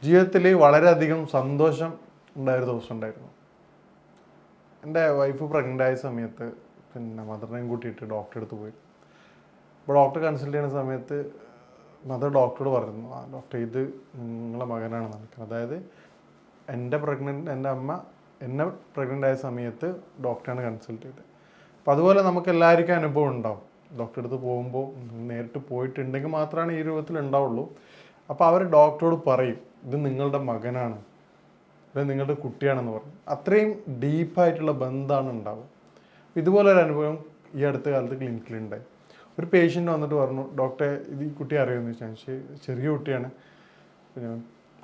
ജീവിതത്തിൽ വളരെയധികം സന്തോഷം ഉണ്ടായൊരു ദിവസം ഉണ്ടായിരുന്നു. എൻ്റെ വൈഫ് പ്രഗ്നൻ്റ് ആയ സമയത്ത് മദറിനെയും കൂട്ടിയിട്ട് ഡോക്ടറെ അടുത്ത് പോയി. അപ്പോൾ ഡോക്ടർ കൺസൾട്ട് ചെയ്യുന്ന സമയത്ത് മദർ ഡോക്ടറോട് പറഞ്ഞു, ഡോക്ടർ ഇത് നിങ്ങളെ മകനാണ് നടക്കുന്നത്. അതായത് എൻ്റെ അമ്മ എന്നെ പ്രഗ്നൻ്റ് ആയ സമയത്ത് ഡോക്ടറാണ് കൺസൾട്ട് ചെയ്തത്. അപ്പോൾ അതുപോലെ നമുക്ക് എല്ലാവർക്കും അനുഭവം ഉണ്ടാവും. ഡോക്ടറെ അടുത്ത് പോകുമ്പോൾ നേരിട്ട് പോയിട്ടുണ്ടെങ്കിൽ മാത്രമാണ് ഈ രൂപത്തിൽ ഉണ്ടാവുള്ളൂ. അപ്പോൾ അവർ ഡോക്ടറോട് പറയും, ഇത് നിങ്ങളുടെ മകനാണ്, ഇത് നിങ്ങളുടെ കുട്ടിയാണെന്ന് പറഞ്ഞു. അത്രയും ഡീപ്പായിട്ടുള്ള ബന്ധമാണ് ഉണ്ടാവുക. ഇതുപോലൊരു അനുഭവം ഈ അടുത്ത കാലത്ത് ക്ലിനിക്കിലുണ്ടായി. ഒരു പേഷ്യൻ്റ് വന്നിട്ട് പറഞ്ഞു, ഡോക്ടറെ ഇത് ഈ കുട്ടിയെ അറിയുമെന്ന് ചോദിച്ചാൽ, ചെറിയ കുട്ടിയാണ്, പിന്നെ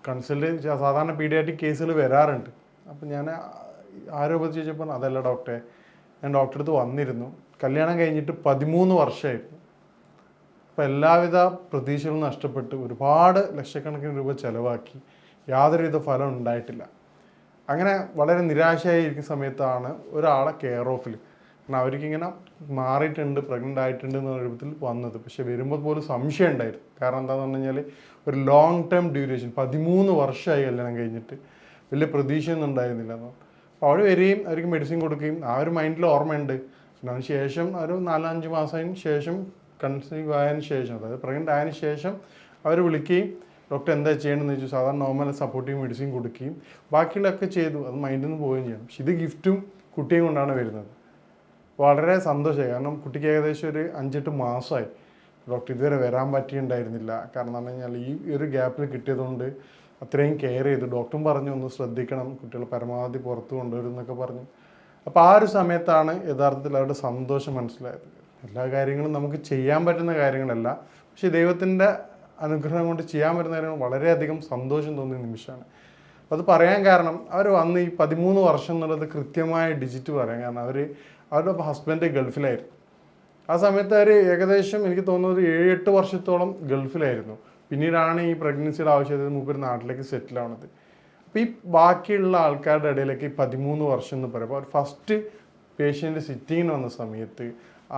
കൺസൾട്ട് സാധാരണ പീഡിയാട്രിക് കേസുകൾ വരാറുണ്ട്. അപ്പം ഞാൻ ആരോപണം ചോദിച്ചപ്പോൾ അതല്ല ഡോക്ടറെ, ഞാൻ ഡോക്ടറെ അടുത്ത് വന്നിരുന്നു, കല്യാണം കഴിഞ്ഞിട്ട് 13 വർഷമായിരുന്നു. അപ്പോൾ എല്ലാവിധ പ്രതീക്ഷകളും നഷ്ടപ്പെട്ട് ഒരുപാട് ലക്ഷക്കണക്കിന് രൂപ ചിലവാക്കി യാതൊരുവിധ ഫലം ഉണ്ടായിട്ടില്ല. അങ്ങനെ വളരെ നിരാശയായിരിക്കുന്ന സമയത്താണ് ഒരാളെ കെയർ ഓഫിൽ, കാരണം അവർക്കിങ്ങനെ മാറിയിട്ടുണ്ട്, പ്രഗ്നൻ്റ് ആയിട്ടുണ്ട് എന്ന രൂപത്തിൽ വന്നത്. പക്ഷെ വരുമ്പോൾ പോലും സംശയം ഉണ്ടായിരുന്നു. കാരണം എന്താണെന്ന് പറഞ്ഞു കഴിഞ്ഞാൽ ഒരു ലോങ് ടേം ഡ്യൂറേഷൻ 13 വർഷമായി കല്യാണം കഴിഞ്ഞിട്ട് വലിയ പ്രതീക്ഷയൊന്നും ഉണ്ടായിരുന്നില്ല എന്ന്. അപ്പോൾ അവർ വരികയും അവർക്ക് മെഡിസിൻ കൊടുക്കുകയും ആ ഒരു മൈൻഡിൽ ഓർമ്മയുണ്ട്. പിന്നെ അതിന് ശേഷം ഒരു 4-5 മാസത്തിന് ശേഷം കൺസീവ് ആയതിനു ശേഷം, അതായത് പ്രഗ്നൻ്റ് ആയതിനു ശേഷം അവർ വിളിക്കുകയും ഡോക്ടർ എന്താ ചെയ്യണമെന്ന് ചോദിച്ചു. സാധാരണ നോർമൽ സപ്പോർട്ടീവ് മെഡിസിൻ കൊടുക്കുകയും ബാക്കിയുള്ളതൊക്കെ ചെയ്തു. അത് മൈൻഡിൽ നിന്ന് പോവുകയും ചെയ്യണം. പക്ഷെ ഇത് ഗിഫ്റ്റും കുട്ടിയും കൊണ്ടാണ് വരുന്നത്. വളരെ സന്തോഷമായി. കാരണം കുട്ടിക്ക് ഏകദേശം ഒരു 5-8 മാസമായി. ഡോക്ടർ ഇതുവരെ വരാൻ പറ്റിയിട്ടുണ്ടായിരുന്നില്ല. കാരണം എന്ന് പറഞ്ഞു കഴിഞ്ഞാൽ ഈ ഒരു ഗ്യാപ്പിൽ കിട്ടിയതുകൊണ്ട് അത്രയും കെയർ ചെയ്തു. ഡോക്ടറും പറഞ്ഞു ഒന്ന് ശ്രദ്ധിക്കണം, കുട്ടികൾ പരമാവധി പുറത്ത് കൊണ്ടുവരും എന്നൊക്കെ പറഞ്ഞു. അപ്പോൾ ആ ഒരു സമയത്താണ് യഥാർത്ഥത്തിൽ അവരുടെ സന്തോഷം മനസ്സിലായത്. എല്ലാ കാര്യങ്ങളും നമുക്ക് ചെയ്യാൻ പറ്റുന്ന കാര്യങ്ങളല്ല, പക്ഷേ ദൈവത്തിൻ്റെ അനുഗ്രഹം കൊണ്ട് ചെയ്യാൻ പറ്റുന്ന കാര്യങ്ങൾ വളരെയധികം സന്തോഷം തോന്നിയ നിമിഷമാണ്. അപ്പോൾ അത് പറയാൻ കാരണം അവർ വന്ന് ഈ 13 വർഷം എന്നുള്ളത് കൃത്യമായ ഡിജിറ്റ് പറയാൻ കാരണം അവരുടെ ഹസ്ബൻഡ് ഗൾഫിലായിരുന്നു. ആ സമയത്ത് അവർ ഏകദേശം എനിക്ക് തോന്നുന്നത് 7-8 വർഷത്തോളം ഗൾഫിലായിരുന്നു. പിന്നീടാണ് ഈ പ്രഗ്നൻസിയുടെ ആവശ്യത്തിന് മൂപ്പര് നാട്ടിലേക്ക് സെറ്റിൽ ആവുന്നത്. അപ്പോൾ ഈ ബാക്കിയുള്ള ആൾക്കാരുടെ ഇടയിലേക്ക് ഈ 13 വർഷം എന്ന് പറയുമ്പോൾ ഫസ്റ്റ് പേഷ്യൻ്റ് സിറ്റിങ്ങിന് വന്ന സമയത്ത്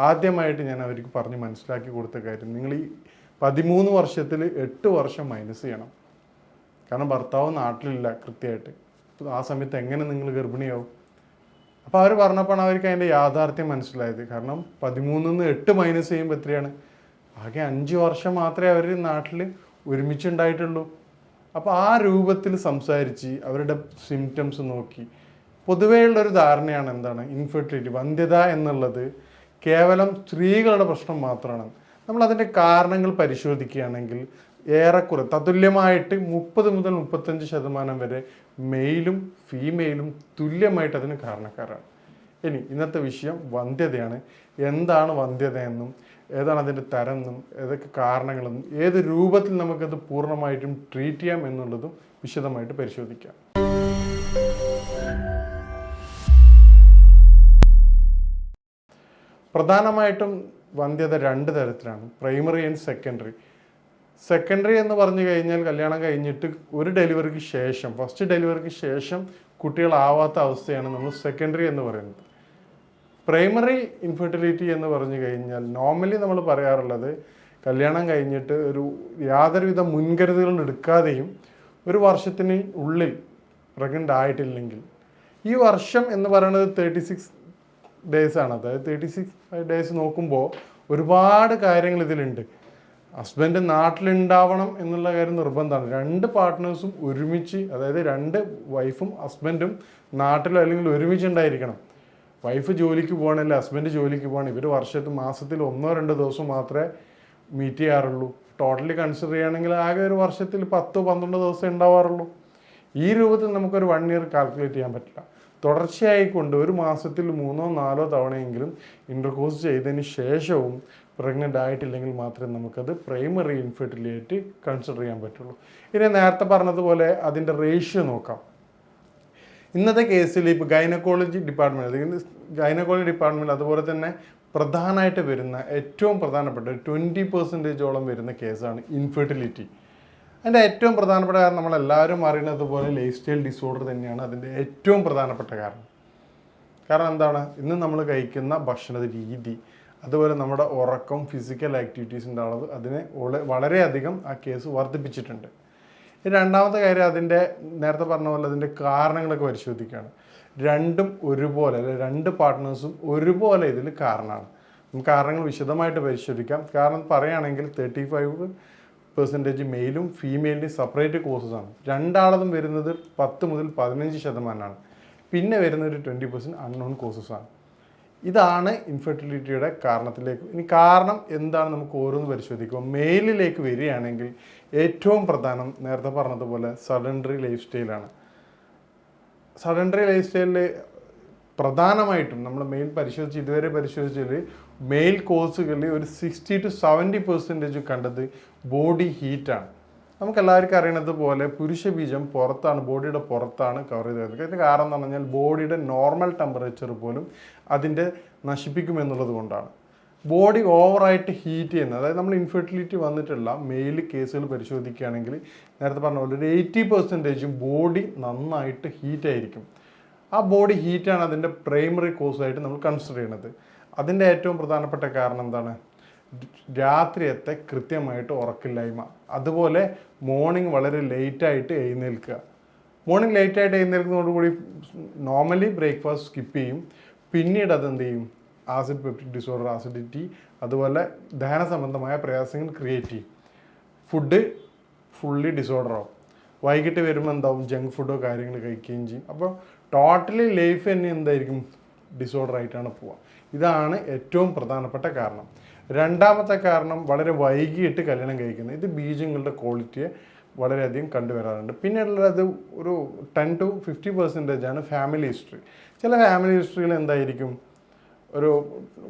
ആദ്യമായിട്ട് ഞാൻ അവർക്ക് പറഞ്ഞ് മനസ്സിലാക്കി കൊടുത്ത കാര്യം, നിങ്ങൾ ഈ 13 വർഷത്തിൽ 8 വർഷം മൈനസ് ചെയ്യണം. കാരണം ഭർത്താവ് നാട്ടിലില്ല കൃത്യമായിട്ട്. ആ സമയത്ത് എങ്ങനെ നിങ്ങൾ ഗർഭിണിയാവും? അപ്പോൾ അവർ പറഞ്ഞപ്പോഴാണ് അവർക്ക് അതിൻ്റെ യാഥാർത്ഥ്യം മനസ്സിലായത്. കാരണം 13-ന്ന് 8 മൈനസ് ചെയ്യുമ്പോൾ എത്രയാണ്? ആകെ 5 വർഷം മാത്രമേ അവർ നാട്ടിൽ ഒരുമിച്ചുണ്ടായിട്ടുള്ളൂ. അപ്പോൾ ആ രൂപത്തിൽ സംസാരിച്ച് അവരുടെ സിംറ്റംസ് നോക്കി പൊതുവെയുള്ളൊരു ധാരണയാണ് എന്താണ്, ഇൻഫെർട്ടിലിറ്റി, വന്ധ്യത എന്നുള്ളത് കേവലം സ്ത്രീകളുടെ പ്രശ്നം മാത്രമാണ്. നമ്മളതിൻ്റെ കാരണങ്ങൾ പരിശോധിക്കുകയാണെങ്കിൽ ഏറെക്കുറെ തത്തുല്യമായിട്ട് 30 മുതൽ 35% വരെ മെയിലും ഫീമെയിലും തുല്യമായിട്ട് അതിന് കാരണക്കാരാണ്. ഇനി ഇന്നത്തെ വിഷയം വന്ധ്യതയാണ്. എന്താണ് വന്ധ്യത എന്നും ഏതാണ് അതിൻ്റെ തരം എന്നും ഏതൊക്കെ കാരണങ്ങളെന്നും ഏത് രൂപത്തിൽ നമുക്കത് പൂർണ്ണമായിട്ടും ട്രീറ്റ് ചെയ്യാം എന്നുള്ളതും വിശദമായിട്ട് പരിശോധിക്കാം. പ്രധാനമായിട്ടും വന്ധ്യത 2 തരത്തിലാണ്, പ്രൈമറി ആൻഡ് സെക്കൻഡറി. സെക്കൻഡറി എന്ന് പറഞ്ഞു കഴിഞ്ഞാൽ കല്യാണം കഴിഞ്ഞിട്ട് ഒരു ഡെലിവറിക്ക് ശേഷം, ഫസ്റ്റ് ഡെലിവറിക്ക് ശേഷം കുട്ടികളാവാത്ത അവസ്ഥയാണ് നമ്മൾ സെക്കൻഡറി എന്ന് പറയുന്നത്. പ്രൈമറി ഇൻഫെർട്ടിലിറ്റി എന്ന് പറഞ്ഞു കഴിഞ്ഞാൽ നോർമലി നമ്മൾ പറയാറുള്ളത് കല്യാണം കഴിഞ്ഞിട്ട് യാതൊരുവിധ മുൻകരുതലുകൾ എടുക്കാതെയും 1 വർഷത്തിന് ഉള്ളിൽ പ്രഗ്നൻ്റ് ആയിട്ടില്ലെങ്കിൽ, ഈ വർഷം എന്ന് പറയുന്നത് 36 ഡേയ്സ് ആണ്. അതായത് 36 ഡേയ്സ് നോക്കുമ്പോൾ ഒരുപാട് കാര്യങ്ങൾ ഇതിലുണ്ട്. ഹസ്ബൻഡ് നാട്ടിലുണ്ടാവണം എന്നുള്ള കാര്യം നിർബന്ധമാണ്. 2 പാർട്ട്നേഴ്സും ഒരുമിച്ച്, അതായത് 2 വൈഫും ഹസ്ബൻഡും നാട്ടിലോ അല്ലെങ്കിൽ ഒരുമിച്ചുണ്ടായിരിക്കണം. വൈഫ് ജോലിക്ക് പോകണമല്ല, ഹസ്ബൻഡ് ജോലിക്ക് പോകണം. ഇവർ മാസത്തിൽ 1-2 ദിവസം മാത്രമേ മീറ്റ് ചെയ്യാറുള്ളൂ. ടോട്ടലി കൺസിഡർ ചെയ്യുകയാണെങ്കിൽ ആകെ ഒരു വർഷത്തിൽ 10-12 ദിവസം ഉണ്ടാവാറുള്ളൂ. ഈ രൂപത്തിൽ നമുക്കൊരു 1 ഇയർ കാൽക്കുലേറ്റ് ചെയ്യാൻ പറ്റില്ല. തുടർച്ചയായിക്കൊണ്ട് ഒരു മാസത്തിൽ 3-4 തവണയെങ്കിലും ഇൻ്റർകോഴ്സ് ചെയ്തതിന് ശേഷവും പ്രഗ്നൻ്റ് ആയിട്ടില്ലെങ്കിൽ മാത്രമേ നമുക്കത് പ്രൈമറി ഇൻഫെർട്ടിലിറ്റി കൺസിഡർ ചെയ്യാൻ പറ്റുള്ളൂ. ഇനി നേരത്തെ പറഞ്ഞതുപോലെ അതിൻ്റെ റേഷ്യോ നോക്കാം. ഇന്നത്തെ കേസിൽ ഇപ്പോൾ ഗൈനക്കോളജി ഡിപ്പാർട്ട്മെൻറ്റ് അതുപോലെ തന്നെ പ്രധാനമായിട്ട് വരുന്ന ഏറ്റവും പ്രധാനപ്പെട്ട 20% വരുന്ന കേസാണ് ഇൻഫെർട്ടിലിറ്റി. അതിൻ്റെ ഏറ്റവും പ്രധാനപ്പെട്ട കാരണം നമ്മളെല്ലാവരും അറിയുന്നത് പോലെ ലൈഫ് സ്റ്റൈൽ ഡിസോർഡർ തന്നെയാണ് അതിൻ്റെ ഏറ്റവും പ്രധാനപ്പെട്ട കാരണം. കാരണം എന്താണ്, ഇന്ന് നമ്മൾ കഴിക്കുന്ന ഭക്ഷണ രീതി, അതുപോലെ നമ്മുടെ ഉറക്കം, ഫിസിക്കൽ ആക്ടിവിറ്റീസിൻ്റെ അളവ് അതിനെ വളരെയധികം ആ കേസ് വർദ്ധിപ്പിച്ചിട്ടുണ്ട്. രണ്ടാമത്തെ കാര്യം അതിൻ്റെ നേരത്തെ പറഞ്ഞ പോലെ അതിൻ്റെ കാരണങ്ങളൊക്കെ പരിശോധിക്കുകയാണ്. രണ്ടും ഒരുപോലെ, അല്ലെ രണ്ട് പാർട്ട്നേഴ്സും ഒരുപോലെ ഇതിൽ കാരണമാണ്. നമുക്ക് കാരണങ്ങൾ വിശദമായിട്ട് പരിശോധിക്കാം. കാരണം പറയുകയാണെങ്കിൽ 35% മെയിലും ഫീമെയിലിൻ്റെയും സെപ്പറേറ്റ് കോസസ് ആണ്. രണ്ടാളതും വരുന്നത് 10 മുതൽ 15%. പിന്നെ വരുന്നത് 20% അൺനോൺ കോസസ് ആണ്. ഇതാണ് ഇൻഫെർട്ടിലിറ്റിയുടെ കാരണത്തിലേക്ക്. ഇനി കാരണം എന്താണ് നമുക്ക് ഓരോന്ന് പരിശോധിക്കുക. മെയിലിലേക്ക് വരികയാണെങ്കിൽ ഏറ്റവും പ്രധാനം നേരത്തെ പറഞ്ഞതുപോലെ സഡൻഡറി ലൈഫ് സ്റ്റൈലാണ്. സഡൻഡറി ലൈഫ് സ്റ്റൈലിൽ പ്രധാനമായിട്ടും നമ്മൾ ഇതുവരെ പരിശോധിച്ചതിൽ മെയിൽ കോസുകളിൽ ഒരു 60 to 70% കണ്ടത് ബോഡി ഹീറ്റാണ്. നമുക്കെല്ലാവർക്കും അറിയണത് പോലെ പുരുഷ ബീജം പുറത്താണ്, ബോഡിയുടെ പുറത്താണ് കവർ ചെയ്ത് വരുന്നത്. ഇതിന് കാരണം എന്ന് പറഞ്ഞാൽ ബോഡിയുടെ നോർമൽ ടെമ്പറേച്ചർ പോലും അതിൻ്റെ നശിപ്പിക്കുമെന്നുള്ളത് കൊണ്ടാണ്. ബോഡി ഓവറായിട്ട് ഹീറ്റ് ചെയ്യുന്നത്, അതായത് നമ്മൾ ഇൻഫെർട്ടിലിറ്റി വന്നിട്ടുള്ള മെയിൽ കേസുകൾ പരിശോധിക്കുകയാണെങ്കിൽ നേരത്തെ പറഞ്ഞ പോലെ ഒരു 80% ബോഡി നന്നായിട്ട് ഹീറ്റായിരിക്കും. ആ ബോഡി ഹീറ്റാണ് അതിൻ്റെ പ്രൈമറി കോസായിട്ട് നമ്മൾ കൺസിഡർ ചെയ്യുന്നത്. അതിൻ്റെ ഏറ്റവും പ്രധാനപ്പെട്ട കാരണം എന്താണ്? രാത്രിയത്തെ കൃത്യമായിട്ട് ഉറക്കില്ലായ്മ, അതുപോലെ മോർണിംഗ് വളരെ ലേറ്റായിട്ട് എഴുന്നേൽക്കുക. മോർണിംഗ് ലേറ്റായിട്ട് എഴുന്നേൽക്കുന്നതോടുകൂടി നോർമലി ബ്രേക്ക്ഫാസ്റ്റ് സ്കിപ്പ് ചെയ്യും. പിന്നീട് അതെന്ത് ചെയ്യും? ആസിഡ് പെപ്റ്റിക് ഡിസോർഡർ, ആസിഡിറ്റി, അതുപോലെ ദഹന സംബന്ധമായ പ്രയാസങ്ങൾ ക്രിയേറ്റ് ചെയ്യും. ഫുഡ് ഫുള്ളി ഡിസോർഡർ ആവും. വൈകിട്ട് വരുമ്പോൾ എന്താവും? ജങ്ക് ഫുഡോ കാര്യങ്ങൾ കഴിക്കുകയും ചെയ്യും. അപ്പോൾ ടോട്ടലി ലൈഫ് തന്നെ എന്തായിരിക്കും? ഡിസോർഡർ ആയിട്ടാണ് പോവുക. ഇതാണ് ഏറ്റവും പ്രധാനപ്പെട്ട കാരണം. രണ്ടാമത്തെ കാരണം വളരെ വൈകിട്ട് കല്യാണം കഴിക്കുന്നത്. ഇത് ബീജങ്ങളുടെ ക്വാളിറ്റിയെ വളരെയധികം കണ്ടുവരാറുണ്ട്. പിന്നെയുള്ളത് ഒരു 10 to 50% ഫാമിലി ഹിസ്റ്ററി. ചില ഫാമിലി ഹിസ്റ്ററിയിൽ എന്തായിരിക്കും? ഒരു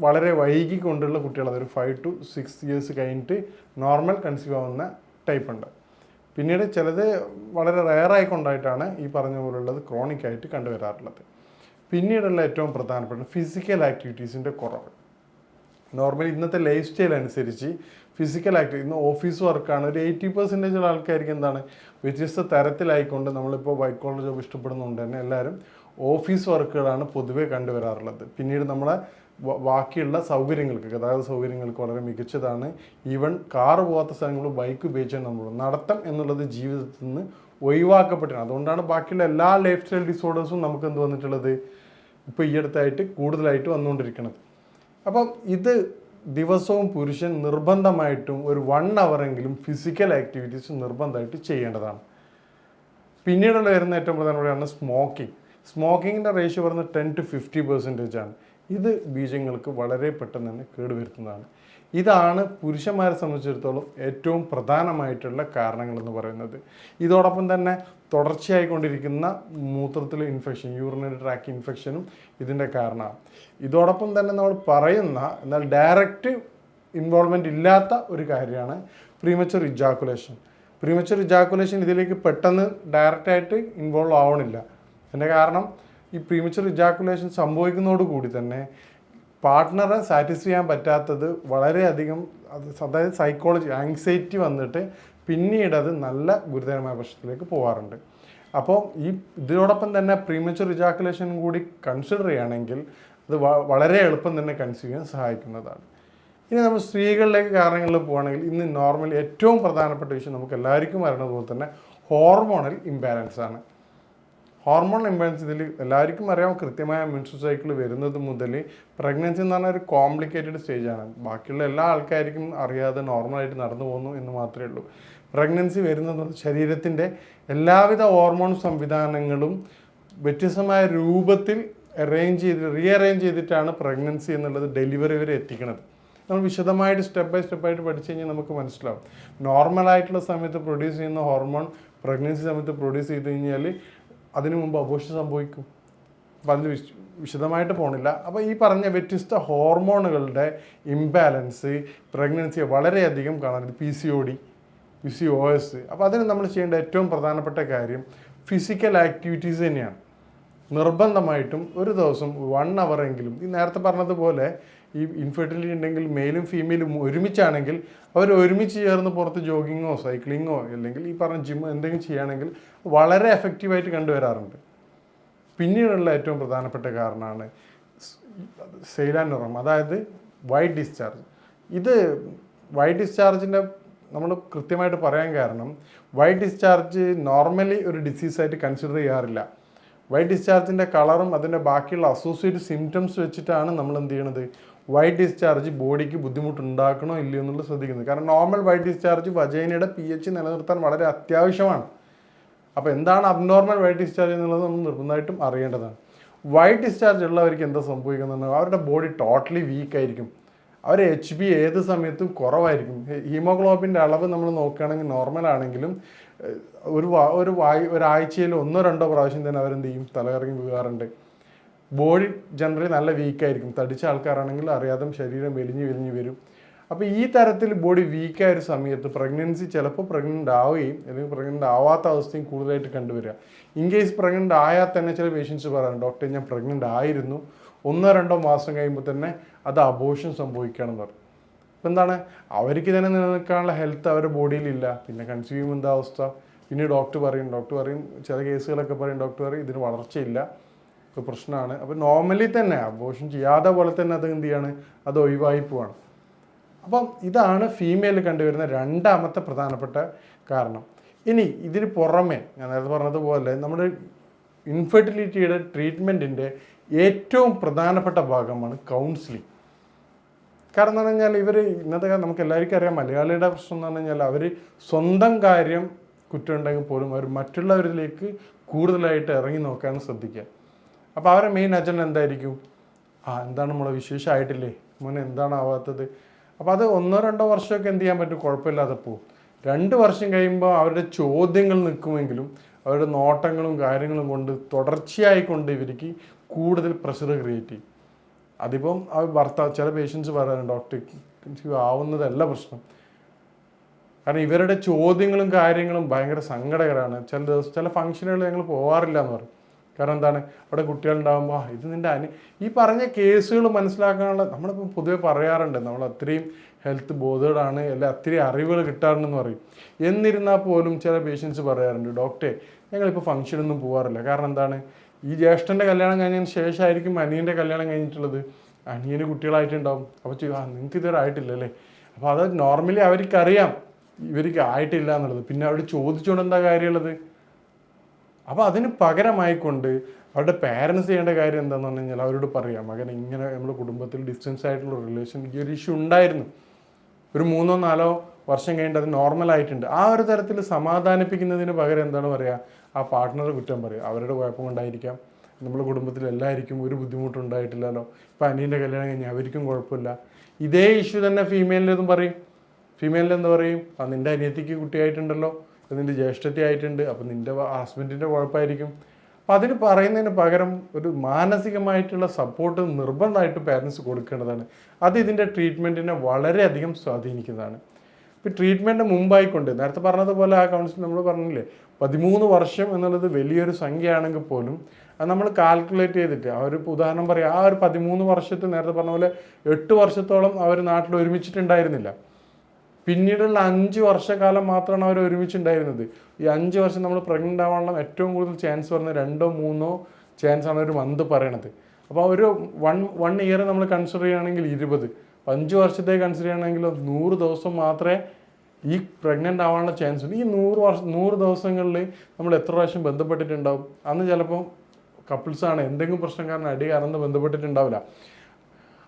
വളരെ വൈകിക്കൊണ്ടുള്ള കുട്ടികൾ, അതൊരു 5 to 6 years കഴിഞ്ഞിട്ട് നോർമൽ കൺസീവ് ആവുന്ന ടൈപ്പ് ഉണ്ട്. പിന്നീട് ചിലത് വളരെ റെയറായിക്കൊണ്ടായിട്ടാണ് ഈ പറഞ്ഞ പോലുള്ളത് ക്രോണിക് ആയിട്ട് കണ്ടുവരാറുള്ളത്. പിന്നീടുള്ള ഏറ്റവും പ്രധാനപ്പെട്ട ഫിസിക്കൽ ആക്ടിവിറ്റീസിൻ്റെ കുറവ്. നോർമലി ഇന്നത്തെ ലൈഫ് സ്റ്റൈൽ അനുസരിച്ച് ഫിസിക്കൽ ആക്ടിവിറ്റി, ഇന്ന് ഓഫീസ് വർക്കാണ്, ഒരു 80% ആൾക്കാർക്ക് എന്താണ് വ്യത്യസ്ത തരത്തിലായിക്കൊണ്ട് നമ്മളിപ്പോൾ വൈറ്റ് കോളർ ജോബ് ഇഷ്ടപ്പെടുന്നതുകൊണ്ട് തന്നെ എല്ലാവരും ഓഫീസ് വർക്കുകളാണ് പൊതുവേ കണ്ടുവരാറുള്ളത്. പിന്നീട് നമ്മളെ ബാക്കിയുള്ള സൗകര്യങ്ങൾക്ക്, ഗതാഗത സൗകര്യങ്ങൾക്ക് വളരെ മികച്ചതാണ്. ഈവൻ കാറ് പോകാത്ത സ്ഥലങ്ങളിൽ ബൈക്ക് ഉപയോഗിച്ചാൽ നമ്മൾ നടത്തം എന്നുള്ളത് ജീവിതത്തിൽ നിന്ന് ഒഴിവാക്കപ്പെട്ടിട്ടുണ്ട്. അതുകൊണ്ടാണ് ബാക്കിയുള്ള എല്ലാ ലൈഫ് സ്റ്റൈൽ ഡിസോർഡേഴ്സും നമുക്ക് എന്ത് വന്നിട്ടുള്ളത് ഇപ്പോൾ ഈ അടുത്തായിട്ട് കൂടുതലായിട്ട് വന്നുകൊണ്ടിരിക്കുന്നത്. അപ്പം ഇത് ദിവസവും പുരുഷൻ നിർബന്ധമായിട്ടും ഒരു 1 hour ഫിസിക്കൽ ആക്ടിവിറ്റീസ് നിർബന്ധമായിട്ട് ചെയ്യേണ്ടതാണ്. പിന്നീടുള്ള വരുന്ന ഏറ്റവും പ്രധാനപ്പെട്ടതാണ് സ്മോക്കിംഗ്. സ്മോക്കിങ്ങിൻ്റെ റേഷ്യോ പറഞ്ഞ് 10 to 50% ആണ്. ഇത് ബീജങ്ങൾക്ക് വളരെ പെട്ടെന്ന് തന്നെ കേടുവരുത്തുന്നതാണ്. ഇതാണ് പുരുഷന്മാരെ സംബന്ധിച്ചിടത്തോളം ഏറ്റവും പ്രധാനമായിട്ടുള്ള കാരണങ്ങളെന്ന് പറയുന്നത്. ഇതോടൊപ്പം തന്നെ തുടർച്ചയായിക്കൊണ്ടിരിക്കുന്ന മൂത്രത്തിലെ ഇൻഫെക്ഷൻ, യൂറിനറി ട്രാക്ട് ഇൻഫെക്ഷനും ഇതിൻ്റെ കാരണമാണ്. ഇതോടൊപ്പം തന്നെ നമ്മൾ പറയുന്ന എന്നാൽ ഡയറക്റ്റ് ഇൻവോൾവ്മെൻ്റ് ഇല്ലാത്ത ഒരു കാര്യമാണ് പ്രീമച്വർ ഇജാക്കുലേഷൻ. പ്രീമച്വർ ഇജാക്കുലേഷൻ ഇതിലേക്ക് പെട്ടെന്ന് ഡയറക്റ്റായിട്ട് ഇൻവോൾവ് ആവണില്ല. അതിൻ്റെ കാരണം ഈ പ്രീമച്വർ ഇജാക്കുലേഷൻ സംഭവിക്കുന്നതോടുകൂടി തന്നെ പാർട്ട്ണറെ സാറ്റിസ്ഫൈ ചെയ്യാൻ പറ്റാത്തത് വളരെയധികം, അതായത് സൈക്കോളജി ആങ്സൈറ്റി വന്നിട്ട് പിന്നീട് അത് നല്ല ഗുരുതരമായ പ്രശ്നത്തിലേക്ക് പോകാറുണ്ട്. അപ്പോൾ ഇതിനോടൊപ്പം തന്നെ പ്രീമച്വർ ഇജാക്കുലേഷൻ കൂടി കൺസിഡർ ചെയ്യുകയാണെങ്കിൽ അത് വളരെ എളുപ്പം തന്നെ കൺസീവ് ചെയ്യാൻ സഹായിക്കുന്നതാണ്. ഇനി നമ്മൾ സ്ത്രീകളിലേക്ക് കാരണങ്ങളിൽ പോവുകയാണെങ്കിൽ ഇന്ന് നോർമലി ഏറ്റവും പ്രധാനപ്പെട്ട വിഷയം നമുക്ക് എല്ലാവർക്കും അറിയുന്നത് പോലെ തന്നെ ഹോർമോണൽ ഇംബാലൻസ് ആണ്. ഹോർമോൺ ഇംബാലൻസ് ഇതിൽ എല്ലാവർക്കും അറിയാം. കൃത്യമായ മെൻസ്ട്രൽ സൈക്കിൾ വരുന്നത് മുതൽ പ്രഗ്നൻസി എന്ന് പറഞ്ഞാൽ ഒരു കോംപ്ലിക്കേറ്റഡ് സ്റ്റേജാണ്. ബാക്കിയുള്ള എല്ലാ ആൾക്കാർക്കും അറിയാതെ നോർമലായിട്ട് നടന്നു പോകുന്നു എന്ന് മാത്രമേ ഉള്ളൂ. പ്രഗ്നൻസി വരുന്നത് ശരീരത്തിൻ്റെ എല്ലാവിധ ഹോർമോൺ സംവിധാനങ്ങളും വ്യത്യസ്തമായ രൂപത്തിൽ റീഅറേഞ്ച് ചെയ്തിട്ടാണ് പ്രഗ്നൻസി എന്നുള്ളത് ഡെലിവറി വരെ എത്തിക്കുന്നത്. നമ്മൾ വിശദമായിട്ട് സ്റ്റെപ്പ് ബൈ സ്റ്റെപ്പായിട്ട് പഠിച്ചു കഴിഞ്ഞാൽ നമുക്ക് മനസ്സിലാവും. നോർമലായിട്ടുള്ള സമയത്ത് പ്രൊഡ്യൂസ് ചെയ്യുന്ന ഹോർമോൺ പ്രഗ്നൻസി സമയത്ത് പ്രൊഡ്യൂസ് ചെയ്ത് കഴിഞ്ഞാൽ അതിനു മുമ്പ് അബോർഷൻ സംഭവിക്കും. അപ്പോൾ അതിൽ വിശദമായിട്ട് പോകണില്ല. അപ്പോൾ ഈ പറഞ്ഞ വ്യത്യസ്ത ഹോർമോണുകളുടെ ഇംബാലൻസ് പ്രഗ്നൻസിയെ വളരെയധികം കാണാറുണ്ട്. PCOD, PCOS. അപ്പോൾ അതിന് നമ്മൾ ചെയ്യേണ്ട ഏറ്റവും പ്രധാനപ്പെട്ട കാര്യം ഫിസിക്കൽ ആക്ടിവിറ്റീസ് തന്നെയാണ്. നിർബന്ധമായിട്ടും ഒരു ദിവസം 1 hour ഈ നേരത്തെ പറഞ്ഞതുപോലെ ഈ ഇൻഫെർട്ടിലിറ്റി ഉണ്ടെങ്കിൽ മെയിലും ഫീമെയിലും ഒരുമിച്ചാണെങ്കിൽ അവർ ഒരുമിച്ച് ചേർന്ന് പുറത്ത് ജോഗിങ്ങോ സൈക്ലിങ്ങോ അല്ലെങ്കിൽ ഈ പറഞ്ഞ ജിം എന്തെങ്കിലും ചെയ്യുകയാണെങ്കിൽ വളരെ എഫക്റ്റീവായിട്ട് കണ്ടുവരാറുണ്ട്. പിന്നീടുള്ള ഏറ്റവും പ്രധാനപ്പെട്ട കാരണമാണ് സെയിലാൻ ന്യൂറം, അതായത് വൈറ്റ് ഡിസ്ചാർജ്. ഇത് വൈറ്റ് ഡിസ്ചാർജിൻ്റെ നമ്മൾ കൃത്യമായിട്ട് പറയാൻ കാരണം വൈറ്റ് ഡിസ്ചാർജ് നോർമലി ഒരു ഡിസീസായിട്ട് കൺസിഡർ ചെയ്യാറില്ല. വൈറ്റ് ഡിസ്ചാർജിൻ്റെ കളറും അതിൻ്റെ ബാക്കിയുള്ള അസോസിയേറ്റ് സിംറ്റംസ് വെച്ചിട്ടാണ് നമ്മൾ എന്ത് ചെയ്യണത്, വൈറ്റ് ഡിസ്ചാർജ് ബോഡിക്ക് ബുദ്ധിമുട്ടുണ്ടാക്കണോ ഇല്ലയോ എന്നുള്ളത് ശ്രദ്ധിക്കുന്നത്. കാരണം നോർമൽ വൈറ്റ് ഡിസ്ചാർജ് വജൈനയുടെ pH നിലനിർത്താൻ വളരെ അത്യാവശ്യമാണ്. അപ്പോൾ എന്താണ് അബ്നോർമൽ വൈറ്റ് ഡിസ്ചാർജ് എന്നുള്ളത് നമ്മൾ നിർബന്ധമായിട്ടും അറിയേണ്ടതാണ്. വൈറ്റ് ഡിസ്ചാർജ് ഉള്ളവർക്ക് എന്താ സംഭവിക്കുന്നത്, അവരുടെ ബോഡി ടോട്ടലി വീക്കായിരിക്കും. അവർ HB ഏത് സമയത്തും കുറവായിരിക്കും. ഹീമോഗ്ലോബിൻ്റെ അളവ് നമ്മൾ നോക്കുകയാണെങ്കിൽ നോർമൽ ആണെങ്കിലും ഒരാഴ്ചയിൽ 1-2 പ്രാവശ്യം തന്നെ അവരെന്ത് ചെയ്യും, തലകറങ്ങി വീഴാറുണ്ട്. ബോഡി ജനറലി നല്ല വീക്കായിരിക്കും. തടിച്ച ആൾക്കാരാണെങ്കിൽ അറിയാതെ ശരീരം വലിഞ്ഞു വരും. അപ്പോൾ ഈ തരത്തിൽ ബോഡി വീക്കായ ഒരു സമയത്ത് പ്രഗ്നൻസി ചിലപ്പോൾ പ്രഗ്നൻ്റ് ആവുകയും അല്ലെങ്കിൽ പ്രഗ്നൻ്റ് ആവാത്ത അവസ്ഥയും കൂടുതലായിട്ട് കണ്ടുവരിക. ഇൻ കേസ് പ്രഗ്നൻ്റ് ആയാൽ തന്നെ ചില പേഷ്യൻസ് പറയാറുണ്ട്, ഡോക്ടർ ഞാൻ പ്രഗ്നൻ്റ് ആയിരുന്നു, 1-2 മാസം കഴിയുമ്പോൾ തന്നെ അത് അബോർഷൻ സംഭവിക്കുകയാണെന്ന് പറയും. അപ്പം എന്താണ്, അവർക്ക് തന്നെ നിലനിൽക്കാനുള്ള ഹെൽത്ത് അവരുടെ ബോഡിയിലില്ല. പിന്നെ കൺസീവ് ചെയ്യുമ്പോൾ എന്താ അവസ്ഥ, പിന്നെ ഡോക്ടർ പറയും ചില കേസുകളൊക്കെ ഡോക്ടർ പറയും ഇതിന് വളർച്ചയില്ല, ഇപ്പോൾ പ്രശ്നമാണ്. അപ്പോൾ നോർമലി തന്നെ അബോർഷൻ ചെയ്യാതെ പോലെ തന്നെ അത് എന്ത് ചെയ്യാണ്, അത് ഒഴിവായി പോവാണ്. അപ്പം ഇതാണ് ഫീമെയിൽ കണ്ടുവരുന്ന രണ്ടാമത്തെ പ്രധാനപ്പെട്ട കാരണം. ഇനി ഇതിന് പുറമെ ഞാൻ നേരത്തെ പറഞ്ഞതുപോലെ നമ്മുടെ ഇൻഫെർട്ടിലിറ്റിയുടെ ട്രീറ്റ്മെൻറ്റിൻ്റെ ഏറ്റവും പ്രധാനപ്പെട്ട ഭാഗമാണ് കൗൺസിലിംഗ്. കാരണം എന്ന് പറഞ്ഞു കഴിഞ്ഞാൽ ഇന്നത്തെ നമുക്ക് എല്ലാവർക്കും അറിയാം, മലയാളിയുടെ പ്രശ്നം എന്ന് പറഞ്ഞു കഴിഞ്ഞാൽ അവർ സ്വന്തം കാര്യം കുറ്റമുണ്ടെങ്കിൽ പോലും അവർ മറ്റുള്ളവരിലേക്ക് കൂടുതലായിട്ട് ഇറങ്ങി നോക്കാൻ ശ്രദ്ധിക്കുക. അപ്പോൾ അവരുടെ മെയിൻ അജണ്ട എന്തായിരിക്കും, എന്താണ് നമ്മളെ വിശേഷമായിട്ടില്ലേ, മോനെ എന്താണ് ആവാത്തത്. അപ്പോൾ അത് 1-2 വർഷമൊക്കെ എന്ത് ചെയ്യാൻ പറ്റും, കുഴപ്പമില്ലാതെ പോകും. 2 വർഷം കഴിയുമ്പോൾ അവരുടെ ചോദ്യങ്ങൾ നിൽക്കുമെങ്കിലും അവരുടെ നോട്ടങ്ങളും കാര്യങ്ങളും കൊണ്ട് തുടർച്ചയായിക്കൊണ്ട് ഇവർക്ക് കൂടുതൽ പ്രഷർ ക്രിയേറ്റ് ചെയ്യും. അതിപ്പം ചില പേഷ്യൻസ് പറയാറുണ്ട്, ഡോക്ടർ ആവുന്നതല്ല പ്രശ്നം, കാരണം ഇവരുടെ ചോദ്യങ്ങളും കാര്യങ്ങളും ഭയങ്കര സങ്കടകരമാണ്. ചില ഫംഗ്ഷനുകൾ ഞങ്ങൾ പോകാറില്ല എന്ന് പറയും. കാരണം എന്താണ്, അവിടെ കുട്ടികളുണ്ടാകുമ്പോൾ ഇത് നിൻ്റെ ഈ പറഞ്ഞ കേസുകൾ മനസ്സിലാക്കാനുള്ള നമ്മളിപ്പോൾ പൊതുവെ പറയാറുണ്ട്, നമ്മൾ അത്രയും ഹെൽത്ത് ബോധേഡാണ്, അല്ലെ അത്രയും അറിവുകൾ കിട്ടാറുണ്ടെന്ന് പറയും. എന്നിരുന്നാൽ പോലും ചില പേഷ്യൻസ് പറയാറുണ്ട്, ഡോക്ടറെ ഞങ്ങളിപ്പോൾ ഫംഗ്ഷനൊന്നും പോകാറില്ല. കാരണം എന്താണ്, ഈ ജ്യേഷ്ഠൻ്റെ കല്യാണം കഴിഞ്ഞതിന് ശേഷമായിരിക്കും അനിയൻ്റെ കല്യാണം കഴിഞ്ഞിട്ടുള്ളത്, അനിയന് കുട്ടികളായിട്ടുണ്ടാവും. അപ്പോൾ നിങ്ങൾക്ക് ഇതുവരെ ആയിട്ടില്ലല്ലേ. അപ്പോൾ അത് നോർമലി അവർക്കറിയാം ഇവർക്ക് ആയിട്ടില്ല എന്നുള്ളത്. പിന്നെ അവിടെ ചോദിച്ചുകൊണ്ട് എന്താ കാര്യമുള്ളത്. അപ്പോൾ അതിന് പകരമായിക്കൊണ്ട് അവരുടെ പാരൻസ് ചെയ്യേണ്ട കാര്യം എന്താണെന്ന് പറഞ്ഞു കഴിഞ്ഞാൽ അവരോട് പറയാം, മകൻ ഇങ്ങനെ നമ്മുടെ കുടുംബത്തിൽ ഡിസ്റ്റൻസ് ആയിട്ടുള്ള റിലേഷൻ ഈ ഒരു ഇഷ്യൂ ഉണ്ടായിരുന്നു, ഒരു 3-4 വർഷം കഴിഞ്ഞിട്ട് അത് നോർമലായിട്ടുണ്ട്. ആ ഒരു തരത്തിൽ സമാധാനിപ്പിക്കുന്നതിന് പകരം എന്താണ് പറയുക, ആ പാർട്ട്ണറെ കുറ്റം പറയുക, അവരുടെ കുഴപ്പം കൊണ്ടായിരിക്കാം, നമ്മുടെ കുടുംബത്തിൽ എല്ലാവർക്കും ഒരു ബുദ്ധിമുട്ടുണ്ടായിട്ടില്ലല്ലോ, ഇപ്പം അനിയൻ്റെ കല്യാണം കഴിഞ്ഞാൽ അവർക്കും കുഴപ്പമില്ല. ഇതേ ഇഷ്യൂ തന്നെ ഫീമെയിലിൻ്റെതും പറയും. ഫീമെയിലിൻ്റെ എന്താ പറയും, നിൻ്റെ അനിയത്തിക്ക് കുട്ടിയായിട്ടുണ്ടല്ലോ, നിൻ്റെ ജ്യേഷ്ഠത്തി ആയിട്ടുണ്ട്, അപ്പം നിൻ്റെ ഹസ്ബൻഡിൻ്റെ കുഴപ്പമായിരിക്കും. അപ്പം അതിന് പറയുന്നതിന് പകരം ഒരു മാനസികമായിട്ടുള്ള സപ്പോർട്ട് നിർബന്ധമായിട്ട് പാരൻസ് കൊടുക്കേണ്ടതാണ്. അത് ഇതിൻ്റെ ട്രീറ്റ്മെൻറ്റിനെ വളരെയധികം സ്വാധീനിക്കുന്നതാണ്. ഇപ്പോൾ ട്രീറ്റ്മെൻറ്റ് മുമ്പായിക്കൊണ്ട് നേരത്തെ പറഞ്ഞതുപോലെ ആ കൗൺസിൽ നമ്മൾ പറഞ്ഞില്ലേ, 13 വർഷം എന്നുള്ളത് വലിയൊരു സംഖ്യയാണെങ്കിൽ പോലും അത് നമ്മൾ കാൽക്കുലേറ്റ് ചെയ്തിട്ട് അവരിപ്പോൾ ഉദാഹരണം പറയാം, ആ ഒരു 13 വർഷത്തിൽ നേരത്തെ പറഞ്ഞ പോലെ 8 വർഷത്തോളം അവർ നാട്ടിൽ ഒരുമിച്ചിട്ടുണ്ടായിരുന്നില്ല. പിന്നീടുള്ള 5 വർഷക്കാലം മാത്രമാണ് അവർ ഒരുമിച്ചുണ്ടായിരുന്നത്. ഈ 5 വർഷം നമ്മൾ പ്രഗ്നൻ്റ് ആവാനുള്ള ഏറ്റവും കൂടുതൽ ചാൻസ് പറഞ്ഞത് 2-3 ചാൻസാണ് ഒരു മന്ത് പറയണത്. അപ്പോൾ ഒരു 1 ഇയർ നമ്മൾ കൺസിഡർ ചെയ്യുകയാണെങ്കിൽ 20, 5 വർഷത്തേക്ക് കൺസിഡർ ചെയ്യുകയാണെങ്കിൽ 100 ദിവസം മാത്രമേ ഈ പ്രഗ്നൻ്റ് ആവാനുള്ള ചാൻസ് ഉണ്ട്. ഈ 100 ദിവസങ്ങളിൽ നമ്മൾ എത്ര പ്രാവശ്യം ബന്ധപ്പെട്ടിട്ടുണ്ടാവും. അന്ന് ചിലപ്പോൾ കപ്പിൾസാണ് എന്തെങ്കിലും പ്രശ്നം കാരണം അടി കാരണം ബന്ധപ്പെട്ടിട്ടുണ്ടാവില്ല.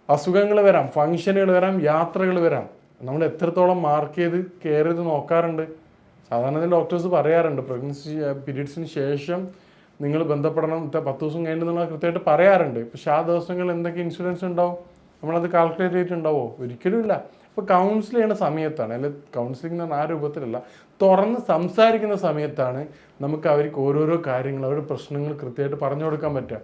അസുഖങ്ങൾ വരാം, ഫങ്ഷനുകൾ വരാം, യാത്രകൾ വരാം. നമ്മൾ എത്രത്തോളം മാർക്ക് ചെയ്ത് കെയർ ചെയ്ത് നോക്കാറുണ്ട്. സാധാരണ ഡോക്ടേഴ്സ് പറയാറുണ്ട്, പ്രഗ്നൻസി പീരീഡ്സിന് ശേഷം നിങ്ങൾ ബന്ധപ്പെടണം, 10 ദിവസം കഴിഞ്ഞിട്ട് നമ്മൾ കൃത്യമായിട്ട് പറയാറുണ്ട്. പക്ഷെ ആ ദിവസങ്ങളിൽ എന്തൊക്കെ ഇൻഷുറൻസ് ഉണ്ടാവും, നമ്മളത് കാൽക്കുലേറ്റ് ചെയ്തിട്ടുണ്ടാവോ? ഒരിക്കലും ഇല്ല. ഇപ്പോൾ കൗൺസിൽ ചെയ്യുന്ന സമയത്താണ്, അല്ലെങ്കിൽ കൗൺസിലിംഗ് എന്ന് പറഞ്ഞാൽ ആ രൂപത്തിലല്ല, തുറന്ന് സംസാരിക്കുന്ന സമയത്താണ് നമുക്ക് അവർക്ക് ഓരോരോ കാര്യങ്ങൾ, അവരുടെ പ്രശ്നങ്ങൾ കൃത്യമായിട്ട് പറഞ്ഞു കൊടുക്കാൻ പറ്റുക.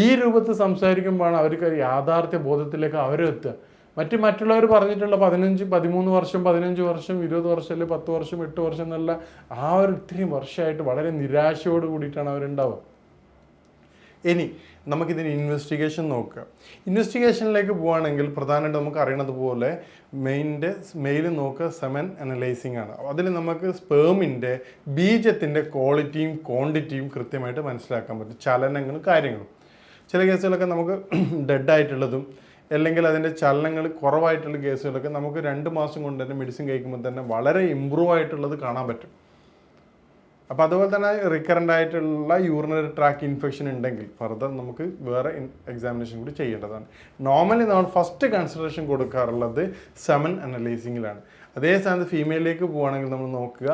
ഈ രൂപത്തിൽ സംസാരിക്കുമ്പോഴാണ് അവർക്ക് യാഥാർത്ഥ്യ ബോധത്തിലേക്ക് അവരെത്തുക. മറ്റുള്ളവർ പറഞ്ഞിട്ടുള്ള 13 വർഷം 15 വർഷം 20 വർഷം അല്ലെങ്കിൽ 10 വർഷം 8 വർഷം എന്നുള്ള ആ ഒരു ഇത്രയും വർഷമായിട്ട് വളരെ നിരാശയോട് കൂടിയിട്ടാണ് അവരുണ്ടാവുക. ഇനി നമുക്കിതിന് ഇൻവെസ്റ്റിഗേഷൻ നോക്കുക. ഇൻവെസ്റ്റിഗേഷനിലേക്ക് പോവുകയാണെങ്കിൽ പ്രധാനമായിട്ട് നമുക്ക് അറിയണത് പോലെ മെയിൽ നോക്കുക സെമൻ അനലൈസിങ് ആണ്. അതിൽ നമുക്ക് സ്പേമിൻ്റെ ബീജത്തിൻ്റെ ക്വാളിറ്റിയും ക്വാണ്ടിറ്റിയും കൃത്യമായിട്ട് മനസ്സിലാക്കാൻ പറ്റും, ചലനങ്ങളും കാര്യങ്ങളും. ചില കേസുകളൊക്കെ നമുക്ക് ഡെഡായിട്ടുള്ളതും അല്ലെങ്കിൽ അതിൻ്റെ ചലനങ്ങൾ കുറവായിട്ടുള്ള കേസുകളൊക്കെ നമുക്ക് 2 മാസം കൊണ്ട് തന്നെ മെഡിസിൻ കഴിക്കുമ്പോൾ തന്നെ വളരെ ഇമ്പ്രൂവ് ആയിട്ടുള്ളത് കാണാൻ പറ്റും. അപ്പോൾ അതുപോലെ തന്നെ റിക്കറൻ്റ് ആയിട്ടുള്ള യൂറിനറി ട്രാക്ക് ഇൻഫെക്ഷൻ ഉണ്ടെങ്കിൽ ഫർദർ നമുക്ക് വേറെ എക്സാമിനേഷൻ കൂടി ചെയ്യേണ്ടതാണ്. നോർമലി നമ്മൾ ഫസ്റ്റ് കൺസിഡറേഷൻ കൊടുക്കാറുള്ളത് സെമൻ അനലൈസിങ്ങിലാണ്. അതേ സ്ഥാനത്ത് ഫീമെയിലേക്ക് പോവുകയാണെങ്കിൽ നമ്മൾ നോക്കുക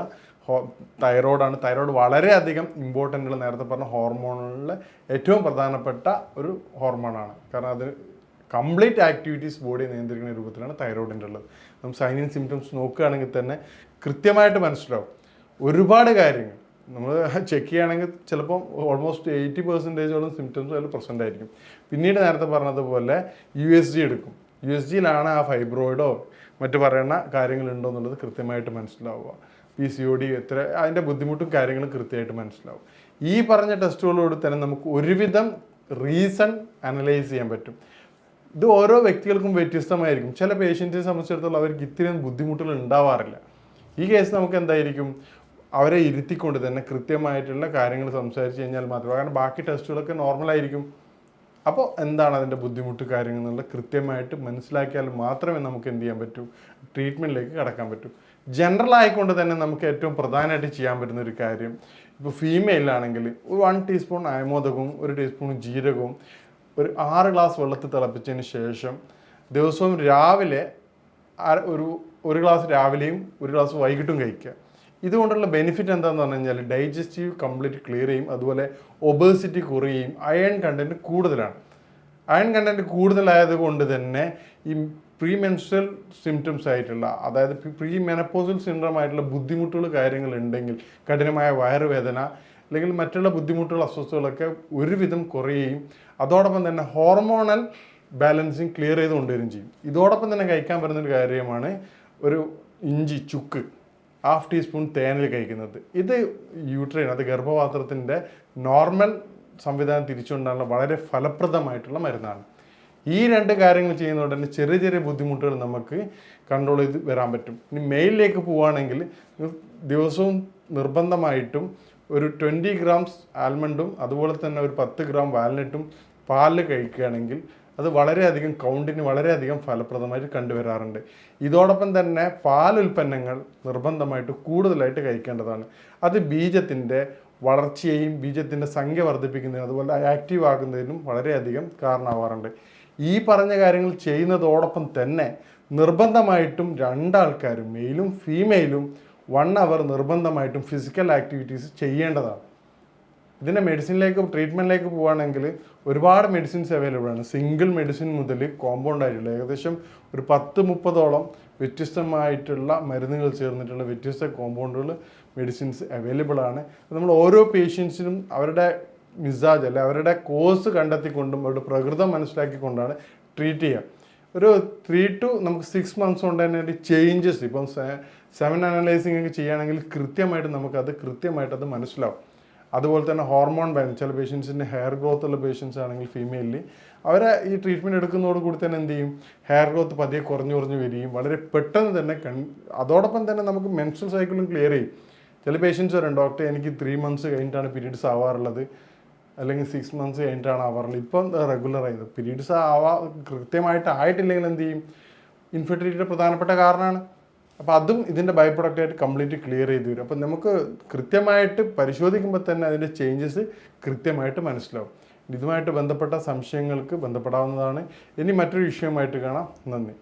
തൈറോയ്ഡാണ്. തൈറോയ്ഡ് വളരെയധികം ഇമ്പോർട്ടൻ്റ് ഉള്ള, നേരത്തെ പറഞ്ഞ ഹോർമോണുകളിലെ ഏറ്റവും പ്രധാനപ്പെട്ട ഒരു ഹോർമോണാണ്. കാരണം അത് കംപ്ലീറ്റ് ആക്ടിവിറ്റീസ് ബോഡി നിയന്ത്രിക്കുന്ന രൂപത്തിലാണ് തൈറോയിഡിൻ്റെ ഉള്ളത്. നമ്മൾ സൈൻ ആൻഡ് സിംറ്റംസ് നോക്കുകയാണെങ്കിൽ തന്നെ കൃത്യമായിട്ട് മനസ്സിലാവും. ഒരുപാട് കാര്യങ്ങൾ നമ്മൾ ചെക്ക് ചെയ്യുകയാണെങ്കിൽ ചിലപ്പോൾ ഓൾമോസ്റ്റ് 80% സിംറ്റംസ് അതിൽ പ്രസൻ്റ് ആയിരിക്കും. പിന്നീട് നേരത്തെ പറഞ്ഞതുപോലെ USG എടുക്കും. USGയിലാണ് ആ ഫൈബ്രോയിഡോ മറ്റു പറയുന്ന കാര്യങ്ങളുണ്ടോ എന്നുള്ളത് കൃത്യമായിട്ട് മനസ്സിലാവുക. PCOD എത്ര അതിൻ്റെ ബുദ്ധിമുട്ടും കാര്യങ്ങളും കൃത്യമായിട്ട് മനസ്സിലാവും. ഈ പറഞ്ഞ ടെസ്റ്റുകളോട് തന്നെ നമുക്ക് ഒരുവിധം റീസൺ അനലൈസ് ചെയ്യാൻ പറ്റും. ഇത് ഓരോ വ്യക്തികൾക്കും വ്യത്യസ്തമായിരിക്കും. ചില പേഷ്യൻസിനെ സംബന്ധിച്ചിടത്തോളം അവർക്ക് ഇത്രയും ബുദ്ധിമുട്ടുകൾ ഉണ്ടാവാറില്ല. ഈ കേസ് നമുക്ക് എന്തായിരിക്കും, അവരെ ഇരുത്തിക്കൊണ്ട് തന്നെ കൃത്യമായിട്ടുള്ള കാര്യങ്ങൾ സംസാരിച്ച് കഴിഞ്ഞാൽ മാത്രമേ, കാരണം ബാക്കി ടെസ്റ്റുകളൊക്കെ നോർമലായിരിക്കും. അപ്പോൾ എന്താണ് അതിൻ്റെ ബുദ്ധിമുട്ട് കാര്യങ്ങൾ എന്നുള്ള കൃത്യമായിട്ട് മനസ്സിലാക്കിയാൽ മാത്രമേ നമുക്ക് എന്ത് ചെയ്യാൻ പറ്റൂ, ട്രീറ്റ്മെൻറ്റിലേക്ക് കടക്കാൻ പറ്റൂ. ജനറൽ ആയിക്കൊണ്ട് തന്നെ നമുക്ക് ഏറ്റവും പ്രധാനമായിട്ട് ചെയ്യാൻ പറ്റുന്ന ഒരു കാര്യം, ഇപ്പോൾ ഫീമെയിലാണെങ്കിൽ 1 ടീസ്പൂൺ അയമോദകവും 1 ടീസ്പൂൺ ജീരകവും ഒരു 6 ഗ്ലാസ് വെള്ളത്തിൽ തിളപ്പിച്ചതിന് ശേഷം ദിവസവും രാവിലെ ഒരു ഗ്ലാസ് രാവിലെയും 1 ഗ്ലാസ് വൈകിട്ടും കഴിക്കുക. ഇതുകൊണ്ടുള്ള ബെനിഫിറ്റ് എന്താണെന്ന് പറഞ്ഞു കഴിഞ്ഞാൽ ഡൈജസ്റ്റീവ് കംപ്ലീറ്റ് ക്ലിയർ ചെയ്യും, അതുപോലെ ഒബേസിറ്റി കുറയുകയും അയൺ കണ്ടൻറ്റ് കൂടുതലാണ്. അയൺ കണ്ടൻറ്റ് കൂടുതലായത് കൊണ്ട് തന്നെ ഈ പ്രീ മെൻസ്ട്രൽ സിംറ്റംസ് ആയിട്ടുള്ള, അതായത് പ്രീ മെനപ്പോസൽ സിൻഡ്രോം ആയിട്ടുള്ള ബുദ്ധിമുട്ടുകൾ കാര്യങ്ങൾ ഉണ്ടെങ്കിൽ, കഠിനമായ വയറുവേദന അല്ലെങ്കിൽ മറ്റുള്ള ബുദ്ധിമുട്ടുകൾ അസ്വസ്ഥതകളൊക്കെ ഒരുവിധം കുറയുകയും അതോടൊപ്പം തന്നെ ഹോർമോണൽ ബാലൻസിങ് ക്ലിയർ ചെയ്ത് കൊണ്ടുവരികയും ചെയ്യും. ഇതോടൊപ്പം തന്നെ കഴിക്കാൻ പറ്റുന്നൊരു കാര്യമാണ് ഒരു ഇഞ്ചി ചുക്ക് 1/2 ടീസ്പൂൺ തേനിൽ കഴിക്കുന്നത്. ഇത് യൂട്രൈൻ, അത് ഗർഭപാത്രത്തിൻ്റെ നോർമൽ സംവിധാനം തിരിച്ചുകൊണ്ടാണുള്ള വളരെ ഫലപ്രദമായിട്ടുള്ള മരുന്നാണ്. ഈ 2 കാര്യങ്ങൾ ചെയ്യുന്നതുകൊണ്ട് തന്നെ ചെറിയ ചെറിയ ബുദ്ധിമുട്ടുകൾ നമുക്ക് കൺട്രോൾ ചെയ്ത് വരാൻ പറ്റും. ഇനി മെയിലിലേക്ക് പോവുകയാണെങ്കിൽ ദിവസവും നിർബന്ധമായിട്ടും ഒരു 20 ഗ്രാംസ് ആൽമണ്ടും അതുപോലെ തന്നെ ഒരു 10 ഗ്രാം വാൽനട്ടും പാലിൽ കഴിക്കുകയാണെങ്കിൽ അത് വളരെയധികം കൗണ്ടിന് വളരെയധികം ഫലപ്രദമായിട്ട് കണ്ടുവരാറുണ്ട്. ഇതോടൊപ്പം തന്നെ പാലുൽപ്പന്നങ്ങൾ നിർബന്ധമായിട്ട് കൂടുതലായിട്ട് കഴിക്കേണ്ടതാണ്. അത് ബീജത്തിൻ്റെ വളർച്ചയെയും ബീജത്തിൻ്റെ സംഖ്യ വർദ്ധിപ്പിക്കുന്നതിനും അതുപോലെ ആക്റ്റീവ് ആകുന്നതിനും വളരെയധികം കാരണമാവാറുണ്ട്. ഈ പറഞ്ഞ കാര്യങ്ങൾ ചെയ്യുന്നതോടൊപ്പം തന്നെ നിർബന്ധമായിട്ടും 2 ആൾക്കാരും മെയിലും ഫീമെയിലും 1 അവർ നിർബന്ധമായിട്ടും ഫിസിക്കൽ ആക്ടിവിറ്റീസ് ചെയ്യേണ്ടതാണ്. ഇതിൻ്റെ മെഡിസിനിലേക്ക് ട്രീറ്റ്മെൻറ്റിലേക്ക് പോവുകയാണെങ്കിൽ ഒരുപാട് മെഡിസിൻസ് അവൈലബിൾ ആണ്. സിംഗിൾ മെഡിസിൻ മുതൽ കോമ്പൗണ്ട് ആയിട്ടുള്ള ഏകദേശം ഒരു 10-30ഓളം വ്യത്യസ്തമായിട്ടുള്ള മരുന്നുകൾ ചേർന്നിട്ടുള്ള വ്യത്യസ്ത കോമ്പൗണ്ടുകൾ മെഡിസിൻസ് അവൈലബിൾ ആണ്. നമ്മൾ ഓരോ പേഷ്യൻസിനും അവരുടെ മിസാജ് അല്ലെ അവരുടെ കോഴ്സ് കണ്ടെത്തിക്കൊണ്ടും അവരുടെ പ്രകൃതം മനസ്സിലാക്കിക്കൊണ്ടാണ് ട്രീറ്റ് ചെയ്യുക. ഒരു 3 to 6 months കൊണ്ട് തന്നെ ചേഞ്ചസ്, ഇപ്പം 7 അനലൈസിങ് ഒക്കെ ചെയ്യുകയാണെങ്കിൽ കൃത്യമായിട്ട് അത് മനസ്സിലാവും. അതുപോലെ തന്നെ ഹോർമോൺ ബാലൻസ്, ചില പേഷ്യൻസിൻ്റെ ഹെയർ ഗ്രോത്ത് ഉള്ള പേഷ്യൻസ് ആണെങ്കിൽ ഫീമെയിലിൽ അവരെ ഈ ട്രീറ്റ്മെൻറ്റ് എടുക്കുന്നതോട് കൂടി തന്നെ എന്ത് ചെയ്യും, ഹെയർ ഗ്രോത്ത് പതിയെ കുറഞ്ഞു വരികയും വളരെ പെട്ടെന്ന് തന്നെ അതോടൊപ്പം തന്നെ നമുക്ക് മെൻസ്ട്രൽ സൈക്കിളും ക്ലിയർ ചെയ്യും. ചില പേഷ്യൻസ് പറയും, ഡോക്ടർ എനിക്ക് 3 months കഴിഞ്ഞിട്ടാണ് പീരീഡ്സ് ആവാറുള്ളത്, അല്ലെങ്കിൽ 6 months കഴിഞ്ഞിട്ടാണ് ആവാറുള്ളത്. ഇപ്പം റെഗുലറായത് പീരീഡ്സ് കൃത്യമായിട്ട് ആയിട്ടില്ലെങ്കിൽ എന്ത് ചെയ്യും, ഇൻഫെർട്ടിലിറ്റിയുടെ പ്രധാനപ്പെട്ട കാരണമാണ്. അപ്പോൾ അതും ഇതിൻ്റെ ബൈ പ്രൊഡക്റ്റായിട്ട് കംപ്ലീറ്റ് ക്ലിയർ ചെയ്ത് വരും. അപ്പം നമുക്ക് കൃത്യമായിട്ട് പരിശോധിക്കുമ്പോൾ തന്നെ അതിൻ്റെ ചേഞ്ചസ് കൃത്യമായിട്ട് മനസ്സിലാവും. ഇതുമായിട്ട് ബന്ധപ്പെട്ട സംശയങ്ങൾക്ക് ബന്ധപ്പെടാവുന്നതാണ്. ഇനി മറ്റൊരു വിഷയമായിട്ട് കാണാം. നന്ദി.